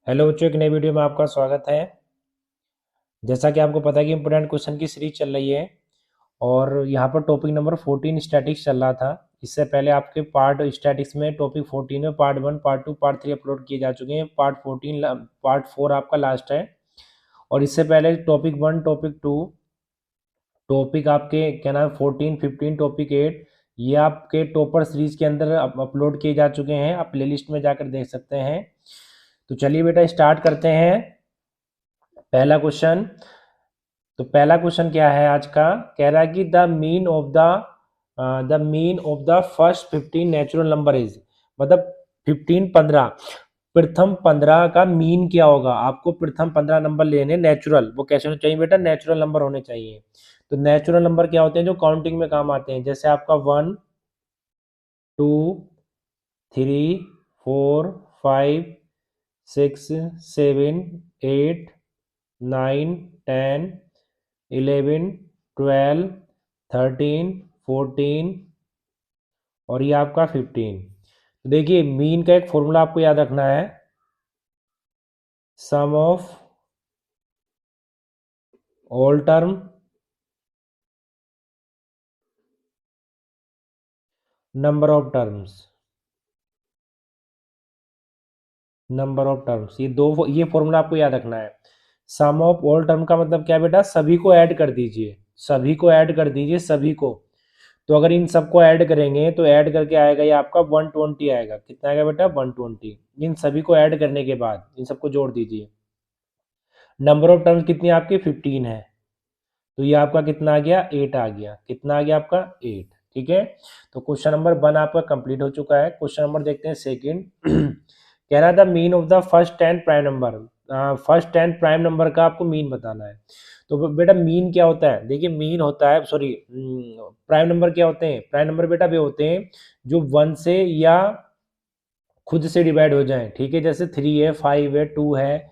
Hello बच्चों, एक नई वीडियो में आपका स्वागत है। जैसा कि आपको पता है कि इंपोर्टेंट क्वेश्चन की सीरीज चल रही है और यहाँ पर टॉपिक नंबर 14 स्टैटिक्स चल रहा था। इससे पहले आपके पार्ट स्टैटिक्स में टॉपिक 14 में पार्ट 1, पार्ट 2, पार्ट 3 अपलोड किए जा चुके हैं। पार्ट 4 आपका लास्ट है। और इससे पहले टॉपिक 1, टॉपिक 2, टॉपिक आपके क्या नाम 14, 15, टॉपिक 8 ये आपके टॉपर सीरीज के अंदर अपलोड किए जा चुके हैं। आप प्लेलिस्ट में जाकर देख सकते हैं। तो चलिए बेटा स्टार्ट करते हैं। पहला क्वेश्चन। तो पहला क्वेश्चन क्या है आज का? कह रहा है कि the mean of the first 15 natural number is, मतलब 15 प्रथम 15 का मीन क्या होगा। आपको प्रथम 15 नंबर लेने नेचुरल। वो कैसे होने चाहिए बेटा? नेचुरल नंबर होने चाहिए। तो नेचुरल नंबर क्या होते हैं जो काउंटिंग में काम आते हैं? जैसे आपका 1, 2, 3, 4, 5, 6, 7, 8, 9, 10, 11, 12, 13, 14 और ये आपका 15। तो देखिए मीन का एक फॉर्मूला आपको याद रखना है। Sum of all term number of terms, ये फॉर्मूला आपको याद रखना है। सम ऑफ ऑल टर्म का मतलब क्या बेटा? सभी को ऐड कर दीजिए, सभी को ऐड कर दीजिए, सभी को। तो अगर इन सबको ऐड करेंगे तो ऐड करके आएगा ये आपका 120 आएगा। कितना आएगा बेटा? 120। इन सभी को ऐड करने के बाद इन सबको जोड़ दीजिए। नंबर ऑफ टर्म्स कितनी आपकी? 15 है। तो ये आपका कितना आ गया? 8 आ गया। कितना आ गया आपका? 8। ठीक है। तो क्वेश्चन नंबर 1 आपका कंप्लीट हो चुका है। क्वेश्चन नंबर देखते हैं सेकंड। कह रहा था mean of the first 10 prime number. First 10 prime number का आपको मीन बताना है। तो बेटा मीन क्या होता है? देखिए मीन होता है, सॉरी, प्राइम नंबर क्या होते हैं? प्राइम नंबर बेटा वे होते हैं जो 1 से या खुद से डिवाइड हो जाएं। ठीक है, जैसे 3 है, 5 है, 2 है,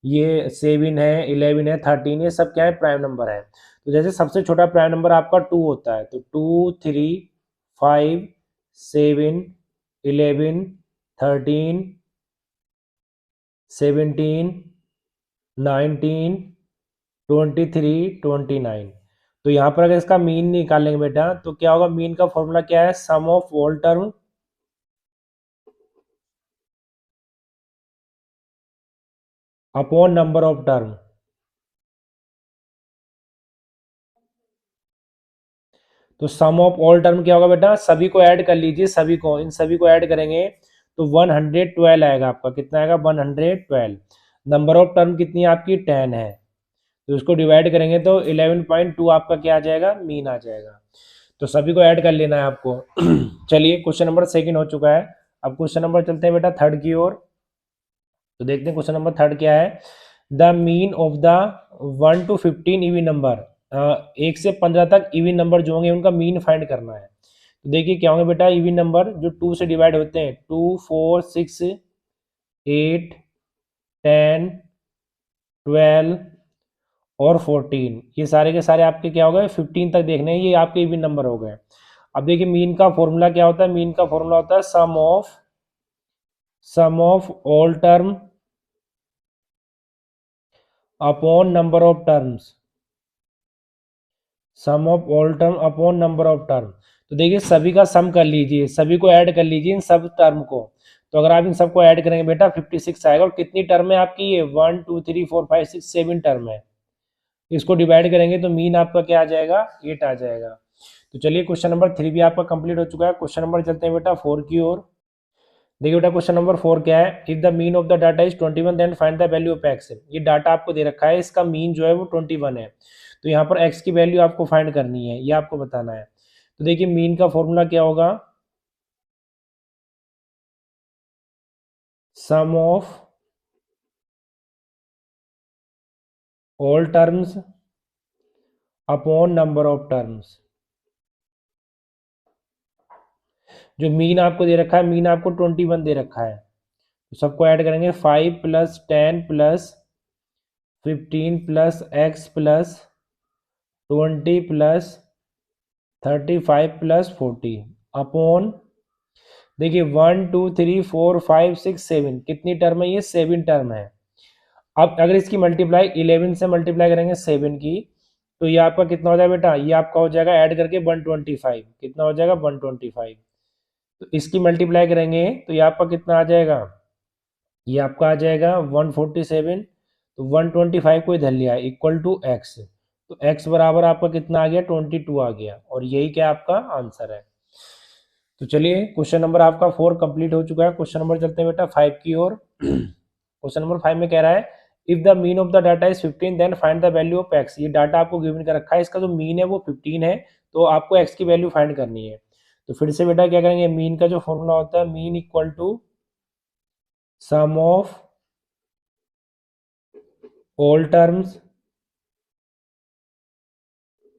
ये 7 है, 11 है, 13, ये सब क्या है? प्राइम नंबर है। तो जैसे सबसे छोटा प्राइम नंबर आपका 2 होता है। तो 2, 3, 5, 7, 11, 13, 17, 19, 23, 29। तो यहाँ पर अगर इसका मीन निकालेंगे बेटा तो क्या होगा? मीन का फॉर्मूला क्या है? Sum of all term upon number of term. तो सम ऑफ ऑल टर्म क्या होगा बेटा? सभी को ऐड कर लीजिए, सभी को, इन सभी को ऐड करेंगे तो 112 आएगा आपका। कितना आएगा? 112। नंबर ऑफ टर्म कितनी है आपकी? 10 है। तो इसको डिवाइड करेंगे तो 11.2 आपका क्या आ जाएगा? मीन आ जाएगा। तो सभी को ऐड कर लेना है आपको। चलिए क्वेश्चन नंबर सेकंड हो चुका है। अब क्वेश्चन नंबर चलते हैं बेटा थर्ड की ओर। तो देखते हैं क्वेश्चन नंबर थर्ड क्या है। The mean of the 1 to 15 even number, 1 से 15 तक इवन नंबर जो होंगे उनका मीन फाइंड करना है। तो देखिए क्या होंगे बेटा? इवन नंबर जो 2 से डिवाइड होते हैं, 2, 4, 6, 8, 10, 12 और 14, ये सारे के सारे आपके क्या हो गए? 15 तक देखने हैं, ये आपके इवन नंबर हो गए। अब देखिए मीन का फॉर्मूला क्या होता है? मीन का फॉर्मूला होता है sum of all term upon number of terms. Sum of all term upon number of term. तो देखिए सभी का सम कर लीजिए, सभी को ऐड कर लीजिए इन सब टर्म को। तो अगर आप इन सबको ऐड करेंगे बेटा 56 आएगा। और कितनी टर्म है आपकी? ये 1, 2, 3, 4, 5, 6, 7 टर्म है। इसको डिवाइड करेंगे तो मीन आपका क्या आ जाएगा? 8 आ जाएगा। तो चलिए क्वेश्चन नंबर 3 भी आपका कंप्लीट हो चुका है। क्वेश्चन नंबर चलते हैं बेटा 4 की ओर। देखिए बेटा क्वेश्चन नंबर 4 क्या है? If the mean of the data is 21 then find the value of x. ये डाटा आपको दे रखा है, इसका मीन जो है वो 21 है। तो यहाँ पर एक्स की वैल्यू आपको फाइंड करनी है, ये आपको बताना है। तो देखिए मीन का फॉर्मूला क्या होगा? Sum of all terms upon number of terms. जो मीन आपको दे रखा है, मीन आपको 21 दे रखा है। तो सबको ऐड करेंगे 5 + 10 + 15 + x + 20 + 35 + 40 अपॉन, देखिए 1, 2, 3, 4, 5, 6, 7 कितनी टर्म है? ये 7 टर्म है। अब अगर इसकी मल्टीप्लाई 11 से मल्टीप्लाई करेंगे 7 की, तो ये आपका कितना हो जाएगा बेटा, ये आपका हो जाएगा ऐड करके 125। कितना हो जाएगा 125। तो इसकी मल्टीप्लाई करेंगे तो ये आपका कितना आ जाएगा, ये आपका आ जाएगा 147। तो 125 को इधर लिया इक्वल टू एक्स, तो एक्स बराबर आपका कितना आ गया 22 आ गया, और यही क्या आपका आंसर है। तो चलिए क्वेश्चन नंबर आपका 4 कंप्लीट हो चुका है। क्वेश्चन नंबर चलते हैं बेटा 5 की ओर। क्वेश्चन नंबर 5 में कह रहा है if the mean of the data is 15 then find the value of x. ये डाटा आपको गिवन कर रखा है, इसका जो मीन है वो 15 है, तो आपको एक्स की वैल्यू फाइंड करनी है। तो फिर से बेटा क्या करेंगे, मीन का जो फॉर्मूला होता है, mean equal to sum of all terms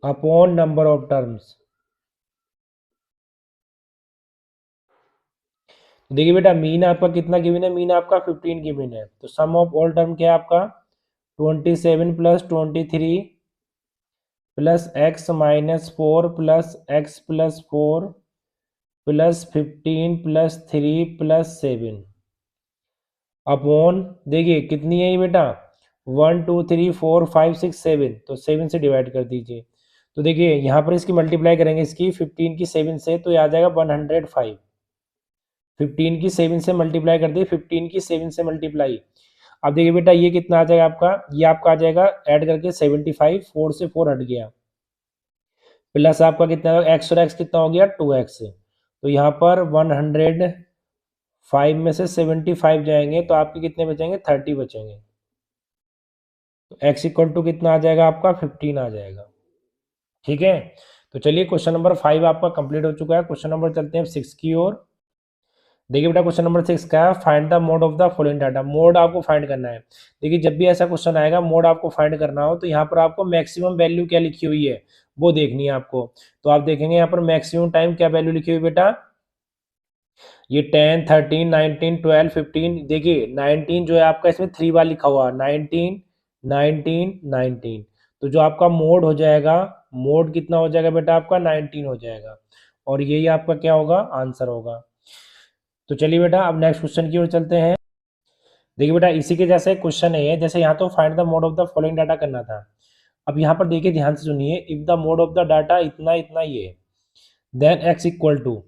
upon number of terms. देखिए बेटा मीन आपका कितना गिवन है, मीन आपका 15 गिवन है, तो सम ऑफ ऑल टर्म क्या है आपका 27 plus 23 plus x minus 4 plus x plus 4 plus 15 plus 3 plus 7 upon, देखिए कितनी है ये बेटा 1 2 3 4 5 6 7, तो 7 से डिवाइड कर दीजिए। तो देखिए यहाँ पर इसकी मल्टीप्लाई करेंगे, इसकी 15 की 7 से, तो ये आ जाएगा 105। 15 की 7 से मल्टीप्लाई कर दी, 15 की 7 से मल्टीप्लाई। अब देखिए बेटा ये कितना आ जाएगा आपका, ये आपका आ जाएगा ऐड करके 75, 4 से 4 हट गया, प्लस आपका कितना एक्स और एक्स कितना हो गया 2x। तो यहाँ पर 105 में से 75 जाएंगे तो आपके कितने बचेंगे 30 बचेंगे। तो x इक्वल टू कितना आ जाएगा आपका 15 आ जाएगा। ठीक है, तो चलिए क्वेश्चन नंबर 5 आपका कंप्लीट हो चुका है। क्वेश्चन नंबर चलते हैं 6 की ओर। देखिए बेटा क्वेश्चन नंबर 6 का है find the mode of the following data. Mode आपको फाइंड करना है। देखिए जब भी ऐसा क्वेश्चन आएगा मोड आपको फाइंड करना हो, तो यहाँ पर आपको मैक्सिमम वैल्यू क्या लिखी हुई है वो देखनी है आपको। तो आप देखेंगे यहाँ पर मैक्सिमम टाइम क्या वैल्यू लिखी हुई बेटा, ये 10 13 19 12 15। देखिए 19 जो है आपका इसमें 3 बार लिखा हुआ 19 19 19। तो जो आपका मोड हो जाएगा, मोड कितना हो जाएगा बेटा आपका 19 हो जाएगा, और यही आपका क्या होगा आंसर होगा। तो चलिए बेटा अब नेक्स्ट क्वेश्चन की ओर चलते हैं। देखिए बेटा इसी के जैसे क्वेश्चन है ये, जैसे यहाँ तो find the mode of the following data करना था। अब यहाँ पर देखिए ध्यान से सुनिए, if the mode of the data इतना इतना ये, देन एक्स इक्वल टू,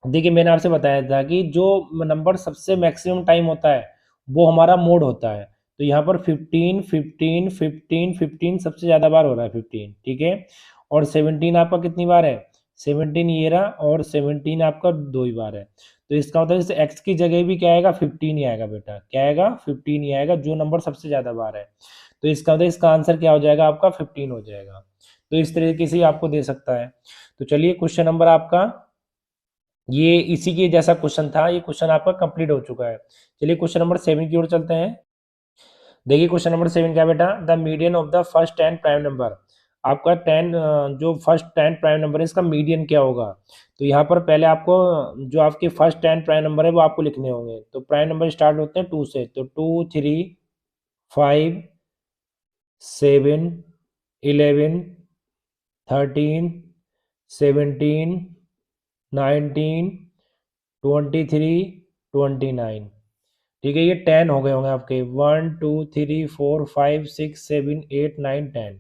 देखिए मैंने आपसे बताया था कि जो नंबर सबसे मैक्सिमम टाइम होता है वो हमारा मोड होता है। तो यहाँ पर 15 15 15 15 सबसे ज़्यादा बार हो रहा है 15, ठीक है। और 17 आपका कितनी बार है 17 ये रहा, और 17 आपका 2 ही बार है। तो इसका मतलब जैसे एक्स की जगह भी क्या आएगा 15 ही आएगा बेटा, क्या आएगा 15 ही आएगा, जो नंबर सबसे ज़्यादा बार है। तो इसका मतलब इसका आंसर क्या हो जाएगा आपका 15 हो जाएगा। तो इस तरीके से आपको दे सकता है। तो चलिए क्वेश्चन नंबर आपका ये इसी के जैसा क्वेश्चन था, ये क्वेश्चन आपका कंप्लीट हो चुका है। चलिए क्वेश्चन नंबर 7 की ओर चलते हैं। देखिए क्वेश्चन नंबर 7 क्या बेटा, the median of the first 10 prime number. आपका 10 जो फर्स्ट 10 प्राइम नंबर है इसका मीडियन क्या होगा। तो यहाँ पर पहले आपको जो आपके फर्स्ट 10 प्राइम नंबर है वो आपको लिखने होंगे। तो प्राइम नंबर स्टार्ट होते हैं 2 से, तो 2 3 5 7 11 13 17 19 23 29। ठीक है, ये 10 हो गए होंगे आपके 1 2 3 4 5 6 7 8 9 10।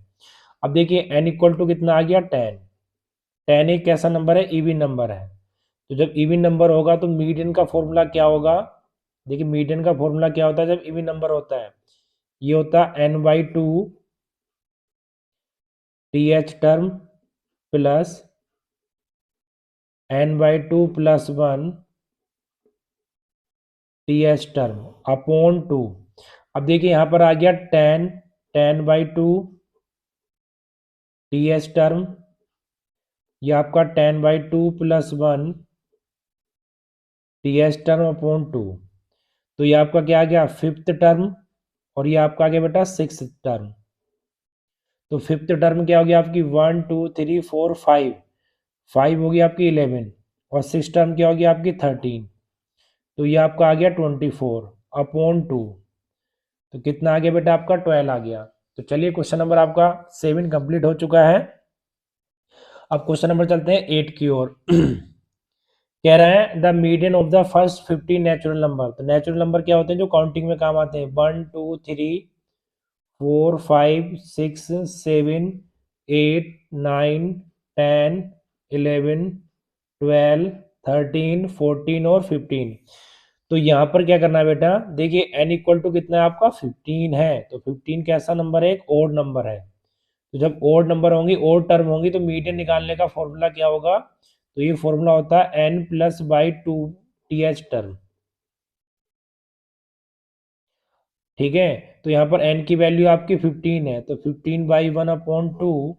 अब देखिए n इक्वल टू कितना आ गया 10। 10 एक कैसा नंबर है, इवन नंबर है। तो जब इवन नंबर होगा तो मीडियन का फॉर्मूला क्या होगा। देखिए मीडियन का फॉर्मूला क्या होता है जब इवन नंबर होता है, ये होता है n/2 th term plus n/2 plus 1 th term upon 2। अब देखिए यहाँ पर आ गया 10 10/2 th टर्म, ये आपका 10/2 प्लस 1 th टर्म अपॉन 2। तो ये आपका क्या आ गया फिफ्थ टर्म, और ये आपका आ गया बेटा सिक्स टर्म। तो फिफ्थ टर्म क्या होगी आपकी 1 2 3 4 5, 5 होगी आपकी 11, और सिक्स टर्म क्या होगी आपकी 13। तो ये आपका आ गया 24 अपॉन 2। तो कितना आ गया बेटा आपका 12 आ गया। तो चलिए क्वेश्चन नंबर आपका 7 कंप्लीट हो चुका है। अब क्वेश्चन नंबर चलते हैं 8 की ओर। कह रहा है the median of the first 15 natural number. तो नेचुरल नंबर क्या होते हैं जो काउंटिंग में काम आते हैं, 1 2 3 4 5 6 7 8 9 10 11 12 13 14 और 15। तो यहाँ पर क्या करना है बेटा, देखिए n इक्वल टू कितना है आपका 15 है, तो 15 कैसा नंबर है, एक ओड नंबर है। तो जब ओड नंबर होंगी, ओड टर्म होंगी, तो मीडियन निकालने का फॉर्मूला क्या होगा, तो ये फॉर्मूला होता है n plus by 2 th term. ठीक है, तो यहाँ पर n की वैल्यू आपकी 15 है, तो 15 बाई 1/2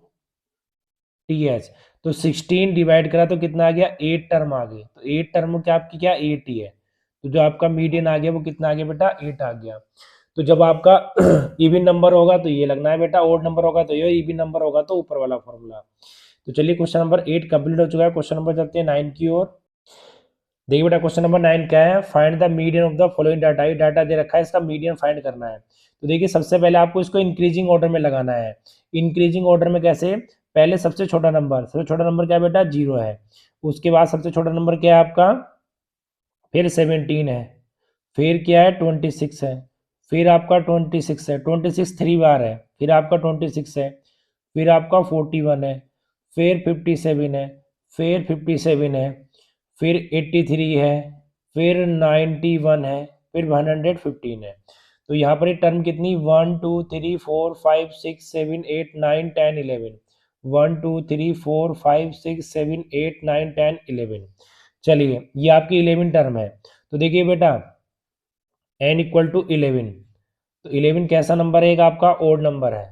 th। तो 16 डिवाइड करा तो कितना आ गया, 8 टर्म आ गए। तो 8 टर्म क्या आपकी क्या 8 ही है, तो जो आपका मीडियन आ गया वो कितना आ गया बेटा, 8 आ गया। तो जब आपका इवन नंबर होगा तो ये लगना है बेटा, ओड नंबर होगा तो ये, इवन नंबर होगा तो ऊपर वाला फॉर्मूला। तो चलिए क्वेश्चन नंबर 8 कंप्लीट हो चुका है। क्वेश्चन नंबर चलते हैं 9 की ओर। देखिए बेटा क्वेश्चन नंबर 9 क्या है, find the median of the following data. ये डाटा दे रखा है, इसका मीडियन फाइंड करना है। तो देखिए सबसे पहले आपको इसको इंक्रीजिंग ऑर्डर में लगाना है। इंक्रीजिंग ऑर्डर में कैसे, पहले सबसे छोटा नंबर, सबसे छोटा नंबर क्या है बेटा, 0 है। उसके बाद सबसे छोटा नंबर क्या है आपका, फिर 17 है, फिर क्या है 26 है, फिर आपका 26 है, 26 3 बार है, फिर आपका 26 है, फिर आपका 41 है, फिर 57 है, फिर 57 है, फिर 83 है, फिर 91 है, फिर 115 है। तो यहाँ पर ये टर्म कितनी, 1 2 3 4 5 6 7 8 9 10 11, 1 2 3 4 5 6 7 8 9 10 11। चलिए ये आपकी 11 टर्म है। तो देखिए बेटा n इक्वल टू 11, तो 11 कैसा नंबर है, एक आपका ओड नंबर है।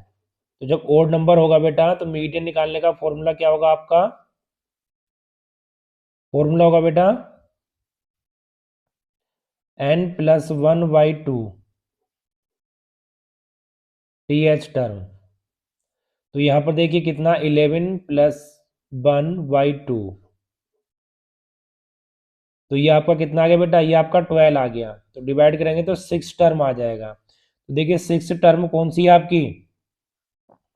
तो जब ओड नंबर होगा बेटा तो मीडियन निकालने का फॉर्मूला क्या होगा आपका, फॉर्मूला होगा बेटा n प्लस 1/2 th टर्म। तो यहाँ पर देखिए कितना, 11 प्लस 1/2, तो ये आपका कितना आ गया बेटा, ये आपका 12 आ गया। तो डिवाइड करेंगे तो 6 टर्म आ जाएगा। तो देखिए 6 टर्म कौन सी है आपकी,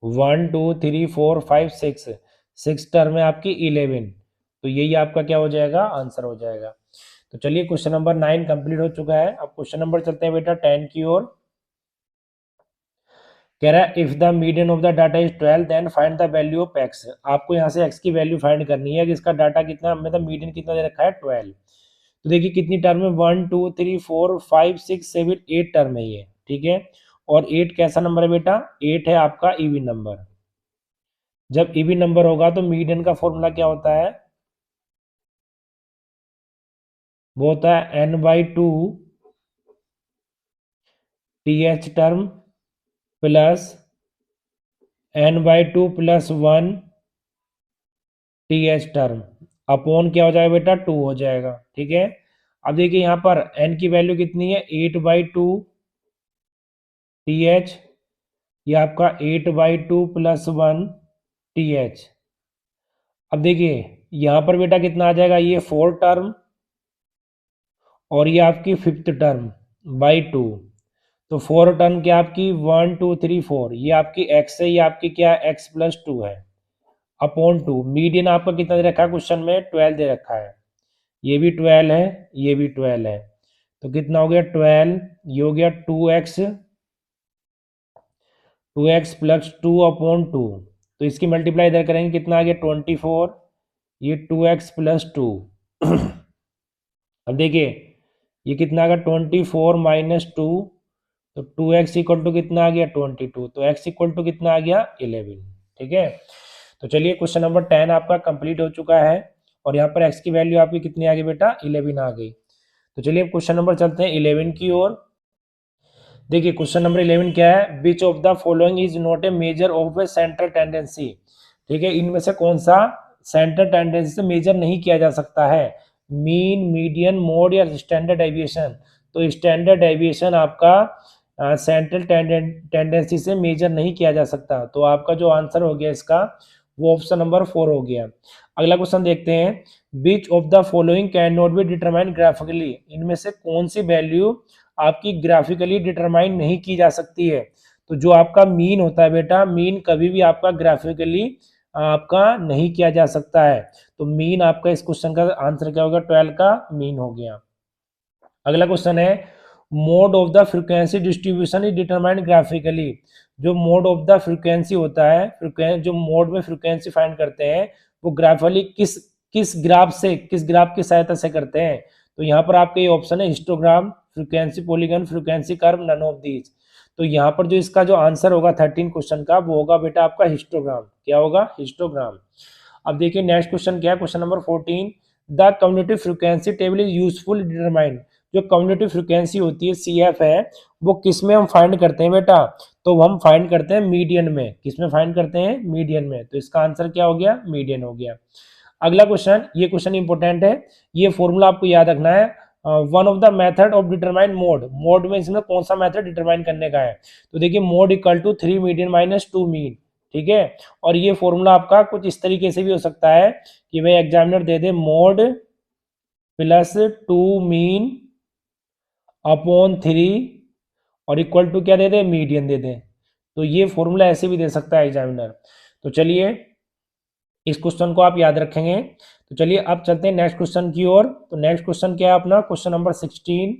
1 2 3 4 5 6, 6 टर्म है आपकी 11। तो यही आपका क्या हो जाएगा, आंसर हो जाएगा। तो चलिए क्वेश्चन नंबर 9 कंप्लीट हो चुका है। अब क्वेश्चन नंबर चलते हैं बेटा 10 की ओर। कह रहा है if the median of the data is 12 then find the value of x। आपको यहाँ से x की वैल्यू फाइंड करनी है कि इसका डाटा कितना, मतलब मीडियन कितना दे रखा है 12। तो देखिए कितनी टर्म है, 1 2 3 4 5 6 7 8 टर्म है ये, ठीक है। और 8 कैसा नंबर है बेटा, 8 है आपका इवन नंबर। जब इवन नंबर होगा तो मीडियन का फॉर्मूला क्या होता है, वो होता है n/2 th term plus n/2 plus 1 th term upon क्या हो जाएगा बेटा, 2 हो जाएगा, ठीक है। अब देखिए यहाँ पर n की वैल्यू कितनी है, 8/2 th, ये आपका 8/2 प्लस 1 th। अब देखिए यहाँ पर बेटा कितना आ जाएगा, ये 4 टर्म और ये आपकी 5th टर्म बाई 2। तो 4 टर्म क्या आपकी 1 2 3 4, ये आपकी x है, ये आपकी क्या x प्लस 2 है अपॉन 2। मीडियन आपका कितना दे रखा है क्वेश्चन में, 12 दे रखा है, ये भी 12 है, ये भी 12 है। तो कितना हो गया 12, ये हो गया 2x प्लस 2 अपॉन 2। तो इसकी मल्टीप्लाई इधर करेंगे कितना आ गया 24, ये 2x प्लस 2। अब देखिए ये कितना आ गया 24 माइनस 2, तो 2x इक्वल टू कितना आ गया 22, तो x इक्वल टू कितना आ गया 11, ठीक है। तो चलिए क्वेश्चन नंबर 10 आपका कंप्लीट हो चुका है और यहाँ पर x की वैल्यू आपकी कितनी आ गई बेटा, 11 आ गई। तो चलिए अब क्वेश्चन नंबर चलते हैं 11 की ओर। देखिए क्वेश्चन नंबर 11 क्या है, which of the following is not a measure of A central tendency. ठीक है, इनमें से कौन सा सेंट्रल टेंडेंसी से मेजर नहीं किया जा सकता है, मीन मीडियन मोड या स्टैंडर्ड डेविएशन। तो स्टैंडर्ड डेविएशन आपका सेंट्रल टेंडेंसी से मेजर नहीं किया जा सकता। तो आपका जो आंसर हो गया इसका वो ऑप्शन नंबर 4 हो गया। अगला क्वेश्चन देखते हैं, which of the following can not be determine graphically. इनमें से कौन सी वैल्यू आपकी ग्राफिकली डिटरमाइन नहीं की जा सकती है। तो जो आपका मीन होता है बेटा, मीन कभी भी आपका ग्राफिकली आपका नहीं किया जा सकता है। तो मीन आपका इस क्वेश्चन का आंसर क्या होगा, 12 का मीन हो गया। अगला क्वेश्चन है mode of the frequency distribution is determined graphically. जो मोड ऑफ द फ्रीक्वेंसी होता है, जो मोड में फ्रीक्वेंसी फाइंड करते हैं वो ग्राफिकली किस ग्राफ की सहायता से करते हैं। तो यहाँ पर आपके ये ऑप्शन है histogram, frequency polygon, frequency curve, none of these. तो यहाँ पर जो इसका जो आंसर होगा 13 क्वेश्चन का वो होगा बेटा आपका हिस्टोग्राम। क्या होगा, हिस्टोग्राम। अब देखिए नेक्स्ट क्वेश्चन क्या है, question number 14, the community frequency table is useful determine. जो कम्युनिटी फ्रीक्वेंसी होती है CF है, वो किस में हम फाइंड करते हैं बेटा, तो हम फाइंड करते हैं मीडियन में। किस में फाइंड करते हैं, मीडियन में। तो इसका आंसर क्या हो गया, मीडियन हो गया। अगला क्वेश्चन, ये क्वेश्चन इंपॉर्टेंट है, ये फॉर्मूला आपको याद रखना है। One of the method of determine mode में इसमें कौन सा मेथड डिटरमाइन करने का है। तो देखिए mode equal to 3 median minus 2 mean, ठीक है। और ये फॉर्मूला आपका कुछ इस तरीके से भी हो सकता है कि भाई एग्जामिनर दे दे मोड प्लस 2 मीन अपॉन 3 और इक्वल टू क्या दे दे, मीडियन दे दे। तो ये फॉर्मूला ऐसे भी दे सकता है एग्जामिनर। तो चलिए इस क्वेश्चन को आप याद रखेंगे। तो चलिए अब चलते हैं नेक्स्ट क्वेश्चन की ओर। तो नेक्स्ट क्वेश्चन क्या है अपना, क्वेश्चन नंबर 16।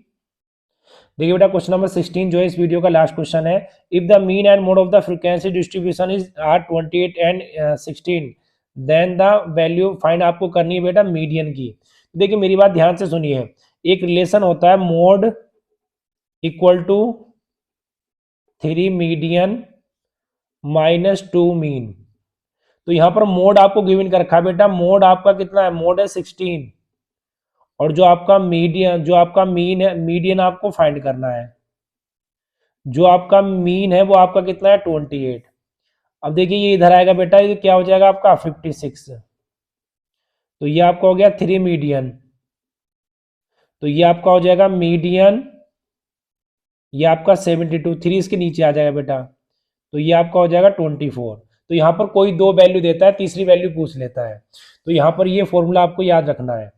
देखिए बेटा क्वेश्चन नंबर 16 जो है इस वीडियो का लास्ट क्वेश्चन है। If the mean and mode of the frequency distribution is are 28 and 16 then the value find, आपको करनी है बेटा मीडियन की। देखिए मेरी बात ध्यान से सुनिए, एक रिलेशन होता है mode equal to 3 median minus 2 mean. तो यहां पर मोड आपको गिवन कर रखा है बेटा, मोड आपका कितना है, मोड है 16 और जो आपका मीन है, मीडियन आपको फाइंड करना है। जो आपका मीन है वो आपका कितना है 28। अब देखिए ये इधर आएगा बेटा, ये क्या हो जाएगा आपका 56। तो ये आपका हो गया 3 मीडियन, तो ये आपका हो जाएगा मीडियन, ये आपका 72, 3 इसके नीचे आ जाएगा बेटा, तो ये आपका हो जाएगा 24। तो यहाँ पर कोई दो वैल्यू देता है, तीसरी वैल्यू पूछ लेता है। तो यहाँ पर ये फॉर्मूला आपको याद रखना है।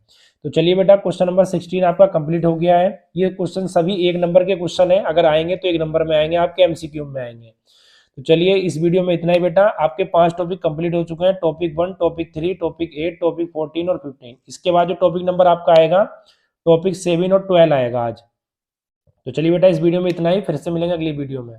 तो चलिए बेटा क्वेश्चन नंबर 16 आपका कंप्लीट हो गया है। ये क्वेश्चन सभी 1 नंबर के क्वेश्चन है, अगर आएंगे तो 1 नंबर में आएंगे, आपके MCQ में आएंगे। तो चलिए इस वीडियो में इतना ही बेटा, आपके 5 टॉपिक कंप्लीट हो चुके हैं, टॉपिक 1, टॉपिक 3, टॉपिक 8, टॉपिक 14 और 15। इसके बाद जो टॉपिक नंबर आपका आएगा टॉपिक 7 और 12 आएगा आज। तो चलिए बेटा इस वीडियो में इतना ही, फिर से मिलेंगे अगली वीडियो में।